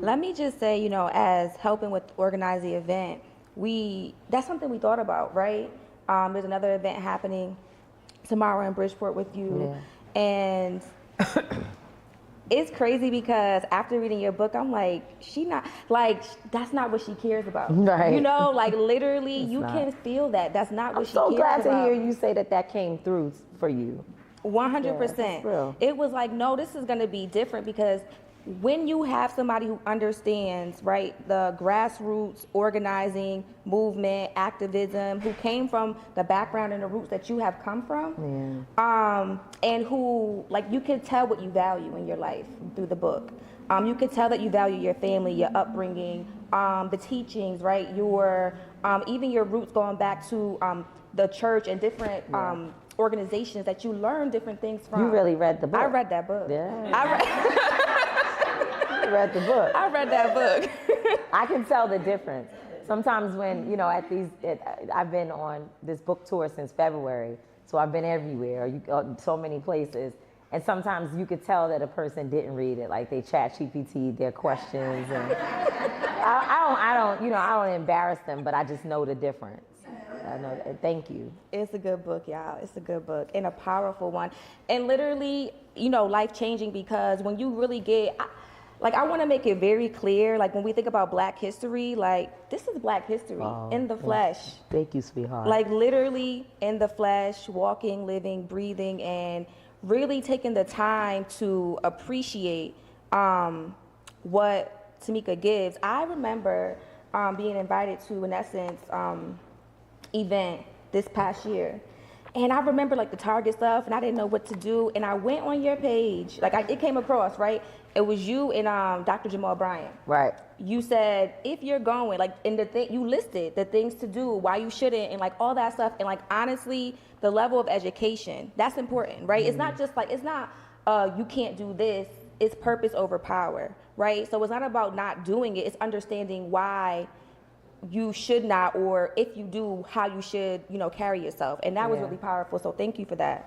Let me just say, as helping with organizing the event, that's something we thought about, right? There's another event happening tomorrow in Bridgeport with you. Yeah. And it's crazy because after reading your book, I'm like, that's not what she cares about. Right. Literally, you can feel that. That's not what she cares about. I'm so glad to hear you say that came through for you. 100%. Yeah, it was like, no, this is going to be different because when you have somebody who understands, right, the grassroots organizing movement, activism, who came from the background and the roots that you have come from, and who, you can tell what you value in your life through the book. You can tell that you value your family, your upbringing, the teachings, right, even your roots going back to the church and different organizations that you learn different things from. You really read the book. I read that book. Yeah. You read the book. I read that book. I can tell the difference. Sometimes when, I've been on this book tour since February, so I've been everywhere, so many places, and sometimes you could tell that a person didn't read it, like they ChatGPT'd their questions, and I don't embarrass them, but I just know the difference. I know that. Thank you. It's a good book, y'all. It's a good book and a powerful one, and literally, life-changing, because when you really get, I want to make it very clear, when we think about Black history, this is Black history in the flesh. Thank you, sweetheart. Literally in the flesh, walking, living, breathing, and really taking the time to appreciate what Tamika gives. I remember being invited to, in essence, event this past year. And I remember the Target stuff, and I didn't know what to do. And I went on your page, it came across, right? It was you and Dr. Jamal Bryant. Right. You said, if you're going, you listed the things to do, why you shouldn't, and all that stuff. And honestly, the level of education, that's important, right? Mm-hmm. It's not just it's not, you can't do this. It's purpose over power, right? So it's not about not doing it. It's understanding why you should not, or if you do, how you should, carry yourself. And that was really powerful. So thank you for that.